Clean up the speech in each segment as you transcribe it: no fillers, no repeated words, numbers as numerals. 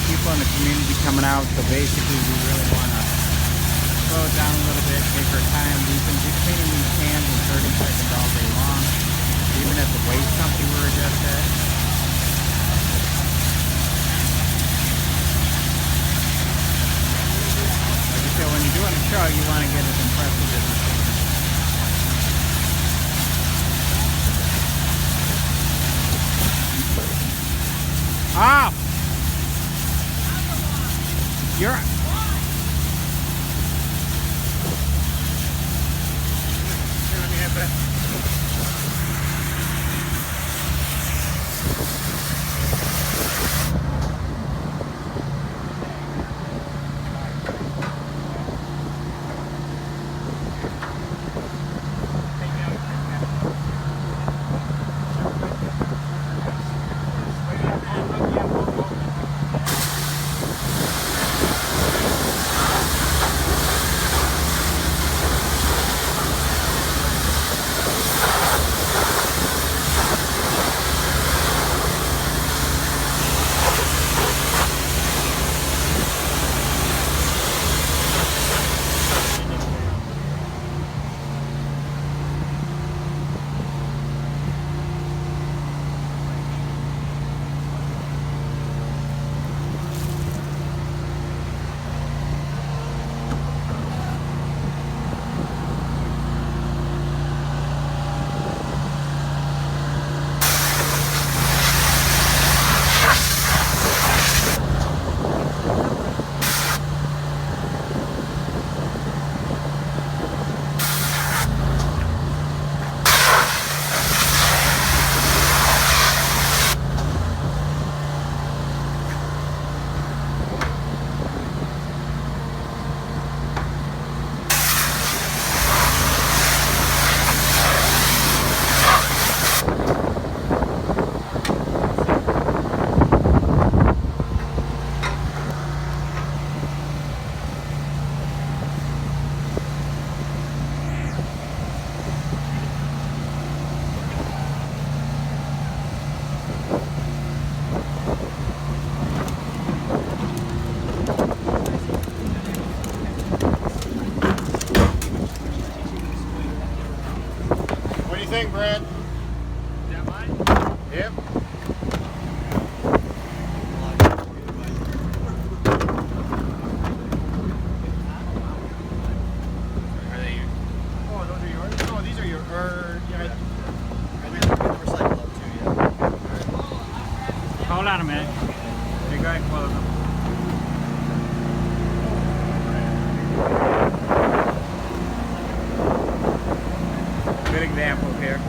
People in the community coming out, so basically we really want to slow it down a little bit, take our time. We've been just cleaning these cans in 30 seconds all day long, even at the waste dump we were just at. Like I said, when you're doing a show, you want to get as impressive as you can. Ah! You're right. Thing, Brad. Is that mine? Yep. Are they yours? Oh, those are yours? Oh, these are your. Yeah. I mean, recycle them too. Yeah. Hold on a minute. You go ahead and close them. Good example here.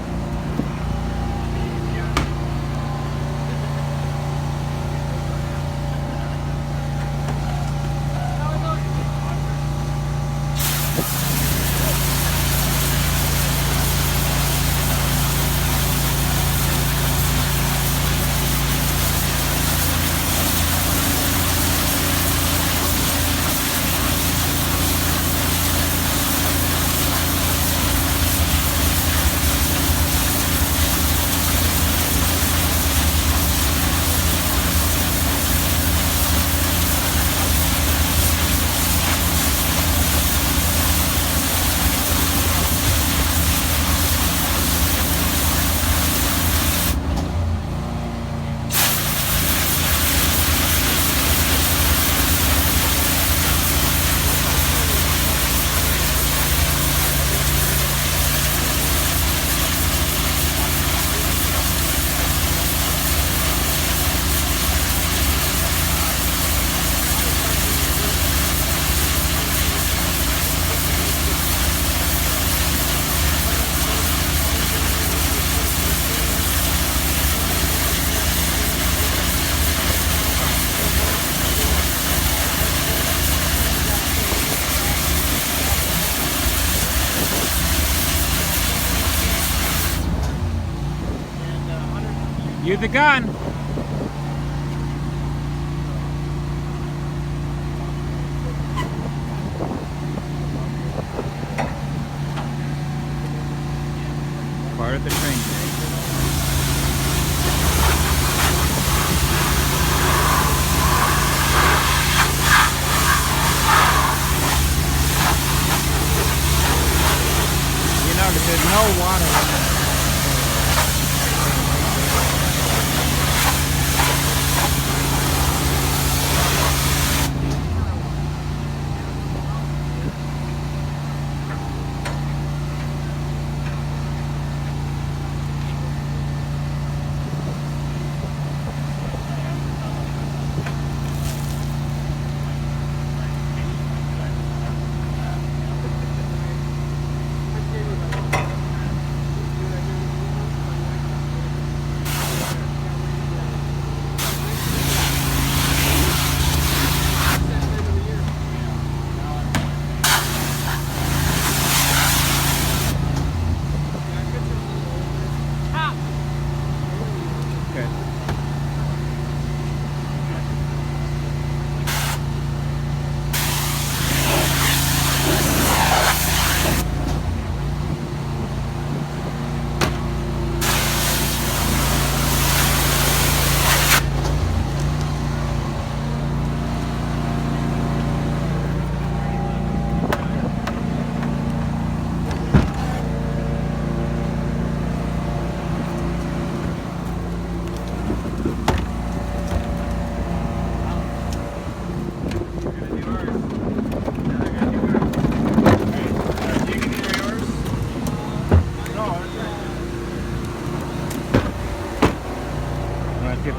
Use the gun. Part of the train. You know, there's no water.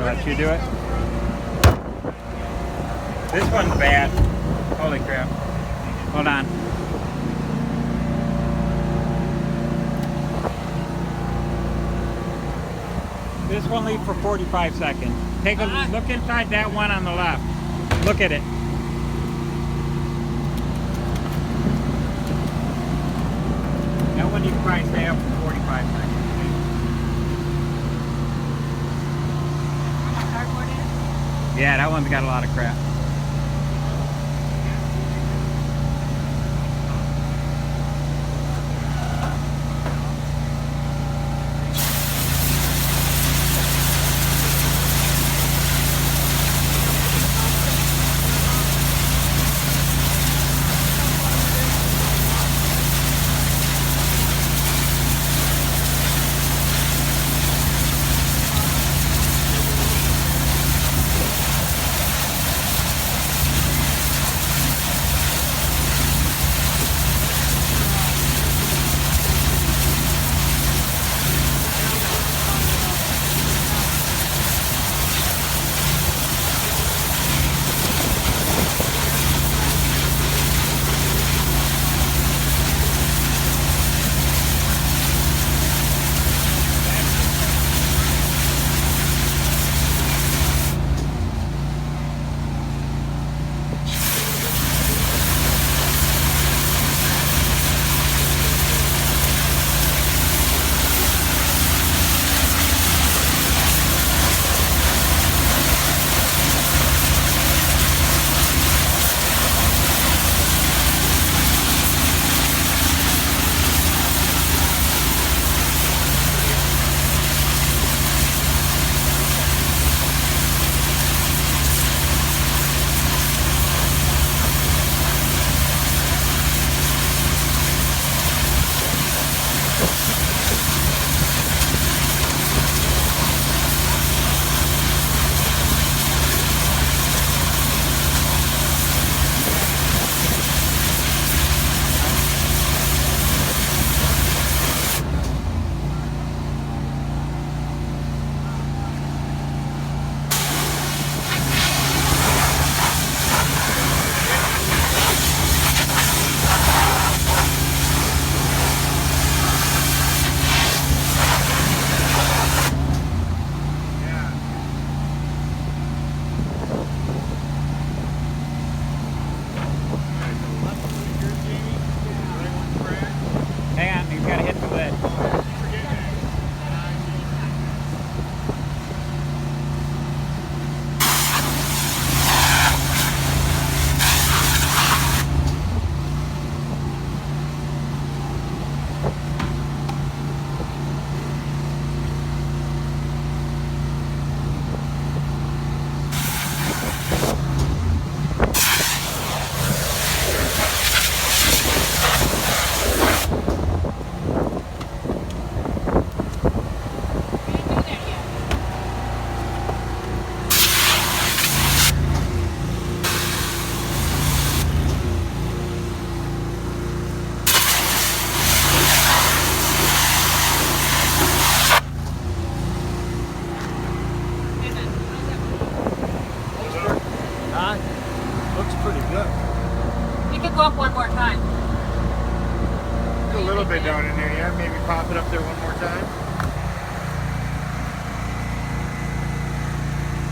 Let you do it. This one's bad. Holy crap. Hold on. This one leave for 45 seconds. Take a look inside that one on the left. Look at it. That one you can probably stay up for 45 seconds. Yeah, that one's got a lot of crap.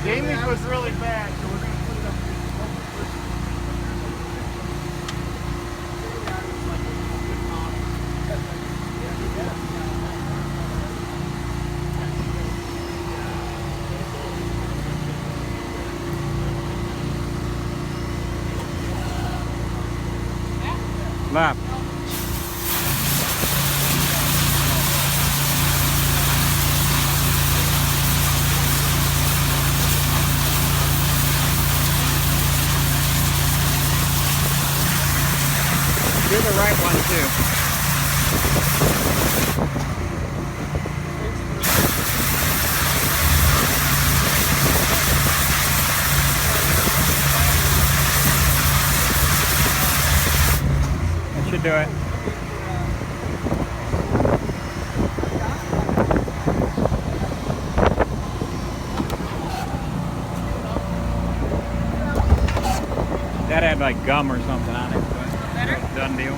Jamie's was really bad, so we're gonna put it up here. Left. Do the right one too. That should do it. That had like gum or something on it, but done deal.